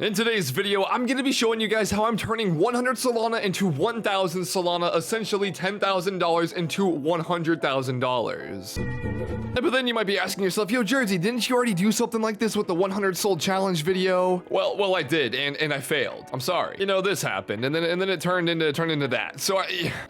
In today's video, I'm going to be showing you guys how I'm turning 100 Solana into 1,000 Solana, essentially $10,000 into $100,000. But then you might be asking yourself, yo, Jerzy, didn't you already do something like this with the 100 Sol challenge video? Well, I did, and I failed. I'm sorry. You know, this happened, and then it turned into that. So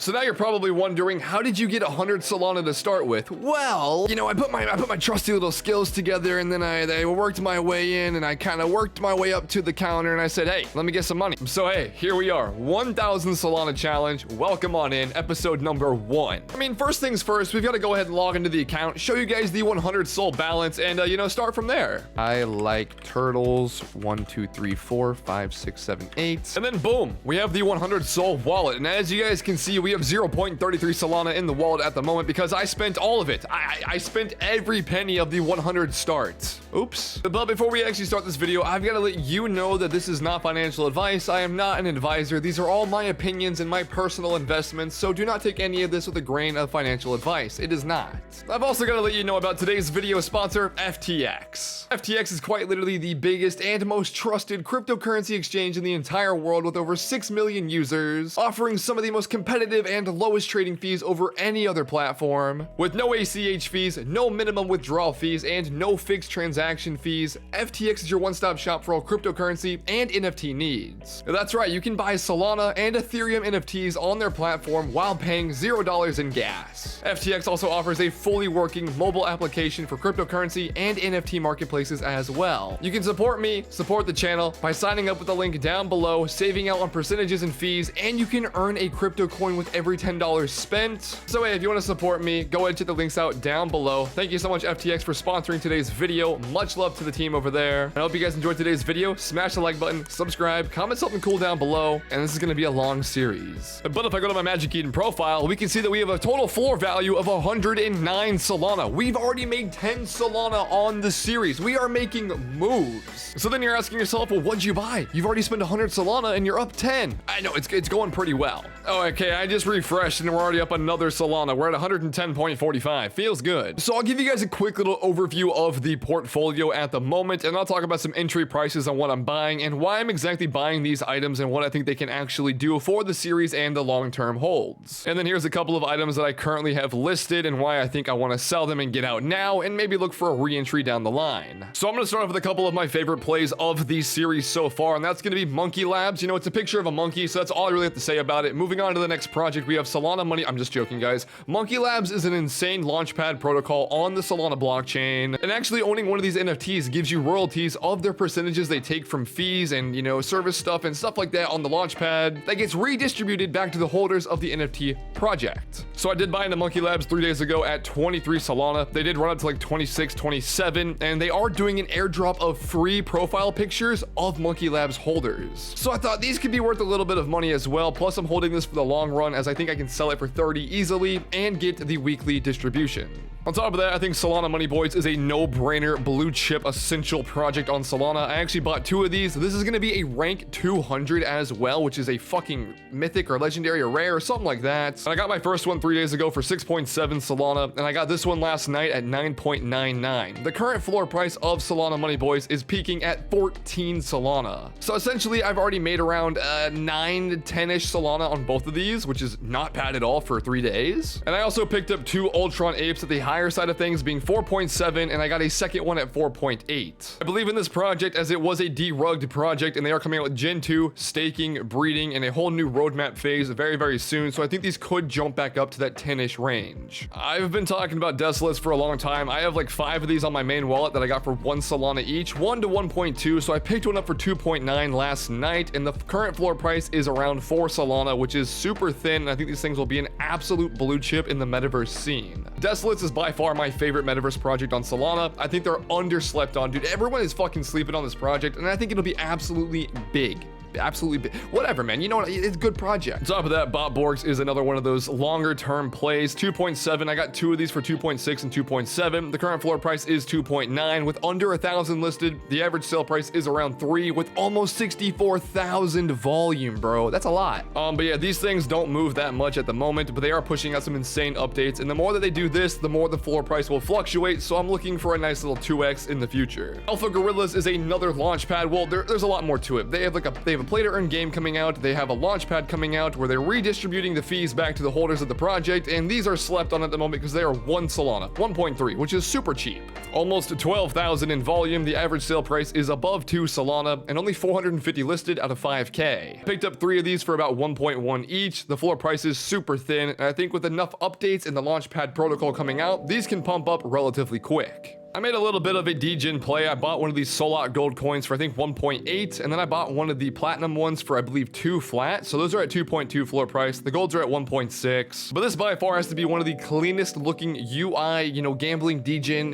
now you're probably wondering, how did you get 100 Solana to start with? Well, you know, I put my trusty little skills together, and then I worked my way in, and I kind of worked my way up to the counter, and I said, hey, let me get some money. So hey, here we are, 1,000 Solana challenge. Welcome on in, episode number 1. I mean, first things first, we've got to go ahead and log into the account, show you guys the 100 Sol balance, and you know, start from there. I like turtles. 1, 2, 3, 4, 5, 6, 7, 8, and then boom, we have the 100 Sol wallet. And as you guys can see, we have 0.33 Solana in the wallet at the moment because I spent all of it. I spent every penny of the 100 start. Oops. But before we actually start this video, I've got to let you know that this is not financial advice. I am not an advisor. These are all my opinions and my personal investments, so do not take any of this with a grain of financial advice. It is not. I've also got to let you know about today's video sponsor, FTX. FTX is quite literally the biggest and most trusted cryptocurrency exchange in the entire world with over 6 million users, offering some of the most competitive and lowest trading fees over any other platform. With no ACH fees, no minimum withdrawal fees, and no fixed transaction fees, FTX is your one-stop shop for all cryptocurrency and NFT needs. That's right, you can buy Solana and Ethereum NFTs on their platform while paying $0 in gas. FTX also offers a fully working mobile application for cryptocurrency and NFT marketplaces as well. You can support me, support the channel by signing up with the link down below, saving out on percentages and fees, and you can earn a crypto coin with every $10 spent. So hey, if you want to support me, go ahead and check the links out down below. Thank you so much, FTX, for sponsoring today's video. Much love to the team over there. I hope you guys enjoyed today's video. Smash the like button, subscribe, comment something cool down below, and this is going to be a long series. But if I go to my Magic Eden profile, we can see that we have a total floor value of 109 Solana. We've already made 10 Solana on the series. We are making moves. So then you're asking yourself, well, what'd you buy? You've already spent 100 Solana and you're up 10. I know, it's going pretty well. Oh, okay, I just refreshed and we're already up another Solana. We're at 110.45. Feels good. So I'll give you guys a quick little overview of the portfolio at the moment, and I'll talk about some entry prices on what I'm buying and why I'm exactly buying these items and what I think they can actually do for the series and the long-term holds. And then here's a couple of items that I currently have listed and why I think I want to sell them and get out now and maybe look for a re-entry down the line. So I'm going to start off with a couple of my favorite plays of the series so far, and that's going to be Monkey Labs. You know, it's a picture of a monkey, so that's all I really have to say about it. Moving on to the next project, we have Solana Money. I'm just joking, guys. Monkey Labs is an insane launchpad protocol on the Solana blockchain, and actually owning one of these NFTs gives you royalties of their percentages they take from fees and, you know, service stuff and stuff like that on the launchpad that gets redistributed back to the holders of the NFT project. So I did buy into Monkey Labs 3 days ago at 23 Solana. They did run up to like 26, 27, and they are doing an airdrop of free profile pictures of Monkey Labs holders. So I thought these could be worth a little bit of money as well. Plus I'm holding this for the long run as I think I can sell it for 30 easily and get the weekly distribution. On top of that, I think Solana Money Boys is a no-brainer blue chip essential project on Solana. I actually bought 2 of these. This is going to be a rank 200 as well, which is a fucking mythic or legendary or rare or something like that. And I got my first one 3 days ago for 6.7 Solana, and I got this one last night at 9.99. The current floor price of Solana Money Boys is peaking at 14 Solana. So essentially, I've already made around 9 to 10-ish Solana on both of these, which is not bad at all for 3 days. And I also picked up 2 Ultron Apes at the higher side of things, being 4.7, and I got a second one at 4.8. I believe in this project as it was a derugged project, and they are coming out with Gen 2, staking, breeding, and a whole new roadmap phase very, very soon, so I think these could jump back up to that 10-ish range. I've been talking about Desolates for a long time. I have like 5 of these on my main wallet that I got for 1 Solana each, 1 to 1.2, so I picked one up for 2.9 last night, and the current floor price is around 4 Solana, which is super thin, and I think these things will be an absolute blue chip in the metaverse scene. Desolates is by far my favorite metaverse project on Solana. I think they're underslept on, dude. Everyone is fucking sleeping on this project, and I think it'll be absolutely big. absolutely, whatever, man. You know what? It's a good project. On top of that, Botborgs is another one of those longer term plays. 2.7, I got 2 of these for 2.6 and 2.7. The current floor price is 2.9 with under 1,000 listed. The average sale price is around 3 with almost 64,000 volume, bro. That's a lot. But yeah, these things don't move that much at the moment, but they are pushing out some insane updates. And the more that they do this, the more the floor price will fluctuate. So I'm looking for a nice little 2x in the future. Alpha Gorillas is another launch pad. Well, there's a lot more to it. They have a play to earn game coming out. They have a launch pad coming out where they're redistributing the fees back to the holders of the project. And these are slept on at the moment because they are 1 Solana, 1.3, which is super cheap. Almost 12,000 in volume. The average sale price is above 2 Solana and only 450 listed out of 5k. Picked up 3 of these for about 1.1 each. The floor price is super thin, and I think with enough updates in the Launchpad protocol coming out, these can pump up relatively quick. I made a little bit of a degen play. I bought one of these Solana gold coins for I think 1.8, and then I bought one of the platinum ones for I believe 2 flat. So those are at 2.2 floor price. The golds are at 1.6. But this by far has to be one of the cleanest looking UI, gambling degen,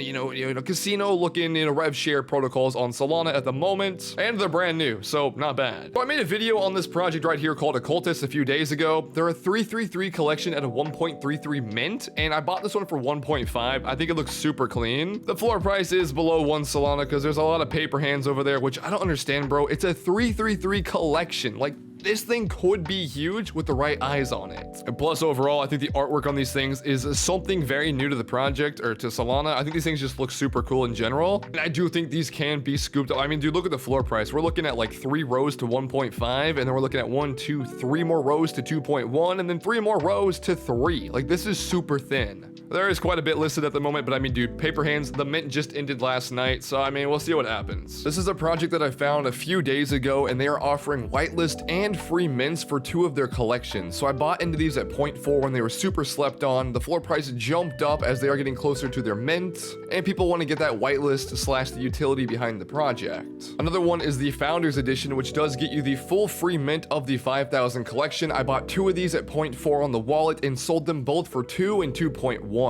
casino looking, rev share protocols on Solana at the moment, and they're brand new, so not bad. So I made a video on this project right here called Occultist a few days ago. They're a 333 collection at a 1.33 mint, and I bought this one for 1.5. I think it looks super clean. The floor price is below 1 Solana because there's a lot of paper hands over there, which I don't understand, bro. It's a 333 collection. Like, this thing could be huge with the right eyes on it. And plus, overall, I think the artwork on these things is something very new to the project, or to Solana. I think these things just look super cool in general. And I do think these can be scooped up. I mean, dude, look at the floor price. We're looking at like 3 rows to 1.5, and then we're looking at 1, 2, 3 more rows to 2.1, and then 3 more rows to 3. Like, this is super thin. There is quite a bit listed at the moment, but I mean, dude, paper hands, the mint just ended last night, so I mean, we'll see what happens. This is a project that I found a few days ago, and they are offering whitelist and free mints for 2 of their collections. So I bought into these at 0.4 when they were super slept on. The floor price jumped up as they are getting closer to their mint, and people want to get that whitelist / the utility behind the project. Another one is the Founders Edition, which does get you the full free mint of the 5,000 collection. I bought 2 of these at 0.4 on the wallet and sold them both for 2 and 2.1.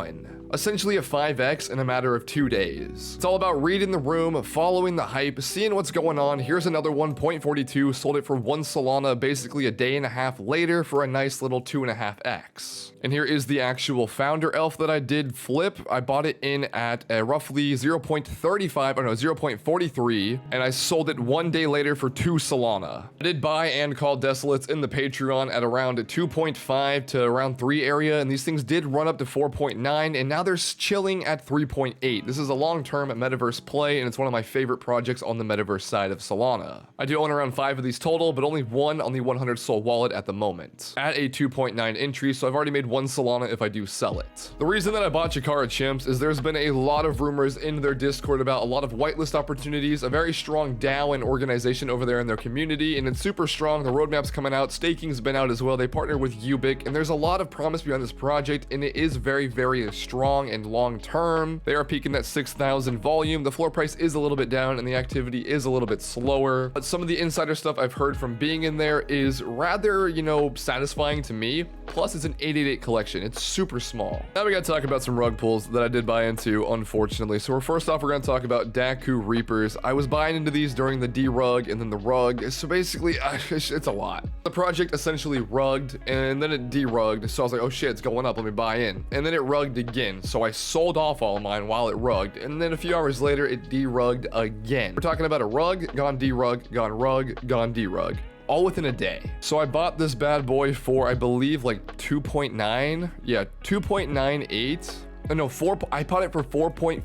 Essentially a 5x in a matter of 2 days. It's all about reading the room, following the hype, seeing what's going on. Here's another 1.42, sold it for 1 Solana basically a day and a half later for a nice little 2.5x. And here is the actual founder elf that I did flip. I bought it in at roughly 0.43, and I sold it 1 day later for 2 Solana. I did buy and call Desolates in the Patreon at around 2.5 to around 3 area, and these things did run up to 4.9, and now they're chilling at 3.8. This is a long-term metaverse play, and it's one of my favorite projects on the metaverse side of Solana. I do own around 5 of these total, but only 1 on the 100 Sol wallet at the moment, at a 2.9 entry, so I've already made 1 Solana if I do sell it. The reason that I bought Chikara Chimps is there's been a lot of rumors in their Discord about a lot of whitelist opportunities, a very strong DAO and organization over there in their community, and it's super strong. The roadmap's coming out, staking's been out as well. They partner with Ubic, and there's a lot of promise behind this project, and it is very, very strong and long term. They are peaking at 6,000 volume. The floor price is a little bit down and the activity is a little bit slower, but some of the insider stuff I've heard from being in there is rather, satisfying to me. Plus it's an 888 collection. It's super small. Now we gotta talk about some rug pulls that I did buy into, unfortunately. So first off, we're gonna talk about Daku Reapers. I was buying into these during the D-rug and then the rug. So basically, it's a lot. The project essentially rugged and then it D-rugged. So I was like, oh shit, it's going up, let me buy in. And then it rugged again. So I sold off all of mine while it rugged. And then a few hours later, it D-rugged again. We're talking about a rug, gone D-rug, gone rug, gone D-rug. All within a day. So I bought this bad boy for, I believe, like 2.9. Yeah, 2.98. No, I bought it for 4.44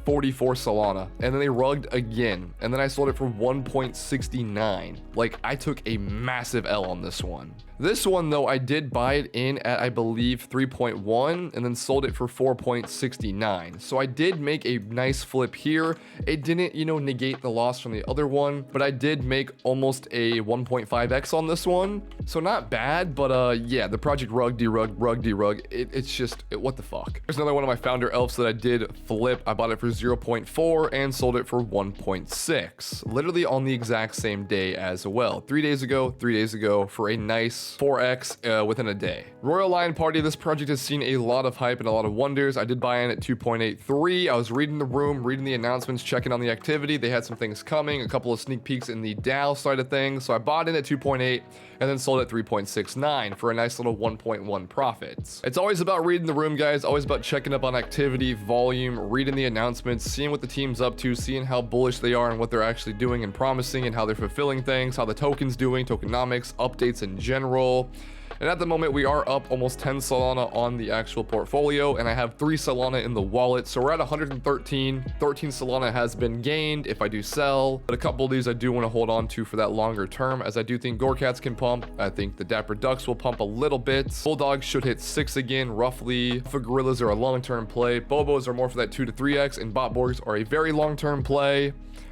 Solana, and then they rugged again, and then I sold it for 1.69. Like, I took a massive L on this one. This one, though, I did buy it in at, I believe, 3.1, and then sold it for 4.69. So I did make a nice flip here. It didn't, negate the loss from the other one, but I did make almost a 1.5x on this one. So not bad, but yeah, the project rug, D-rug, it's just, what the fuck. There's another one of my founder elves that I did flip. I bought it for 0.4 and sold it for 1.6, literally on the exact same day as well. 3 days ago for a nice 3x, 4x within a day. Royal Lion Party, this project has seen a lot of hype and a lot of wonders. I did buy in at 2.83. I was reading the room, reading the announcements, checking on the activity. They had some things coming, a couple of sneak peeks in the DAO side of things. So I bought in at 2.8 and then sold at 3.69 for a nice little 1.1 profits. It's always about reading the room, guys. Always about checking up on activity, volume, reading the announcements, seeing what the team's up to, seeing how bullish they are and what they're actually doing and promising and how they're fulfilling things, how the token's doing, tokenomics, updates in general. And at the moment, we are up almost 10 Solana on the actual portfolio, and I have 3 Solana in the wallet. So we're at 113. 13 Solana has been gained if I do sell, but a couple of these I do want to hold on to for that longer term, as I do think Gorecats can pump. I think the Dapper Ducks will pump a little bit. Bulldogs should hit 6 again, roughly. For Gorillas are a long-term play. Bobos are more for that 2 to 3x, and Botborgs are a very long-term play.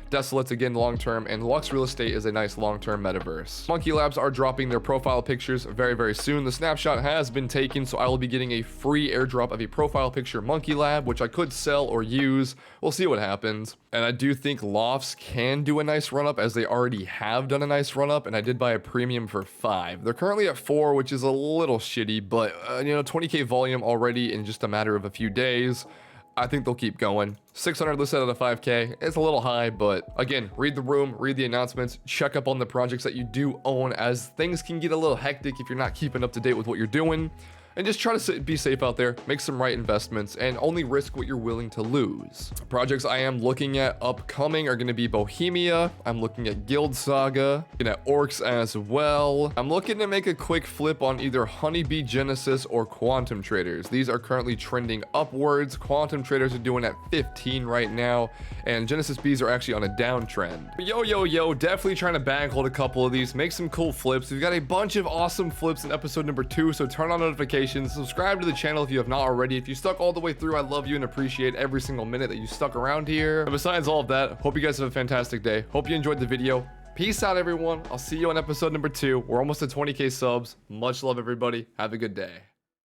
Desolates again long-term, and Lux Real Estate is a nice long-term metaverse. Monkey Labs are dropping their profile pictures very, very soon. The snapshot has been taken, so I will be getting a free airdrop of a profile picture Monkey Lab, which I could sell or use. We'll see what happens. And I do think Lofts can do a nice run-up, as they already have done a nice run-up, and I did buy a premium for 5. They're currently at 4, which is a little shitty, but 20k volume already in just a matter of a few days. I think they'll keep going. 600 listed out of 5k. It's a little high, but again, read the room, read the announcements, check up on the projects that you do own, as things can get a little hectic if you're not keeping up to date with what you're doing. And just try to be safe out there, make some right investments, and only risk what you're willing to lose. Projects I am looking at upcoming are going to be Bohemia. I'm looking at Guild Saga, looking at Orcs as well. I'm looking to make a quick flip on either Honeybee Genesis or Quantum Traders. These are currently trending upwards. Quantum Traders are doing at 15 right now, and Genesis Bees are actually on a downtrend. Yo, definitely trying to bag hold a couple of these, make some cool flips. We've got a bunch of awesome flips in episode number 2, so turn on notifications. Subscribe to the channel if you have not already. If you stuck all the way through, I love you and appreciate every single minute that you stuck around here. And besides all of that, hope you guys have a fantastic day. Hope you enjoyed the video. Peace out, everyone. I'll see you on episode number 2. We're almost at 20k subs. Much love, everybody. Have a good day.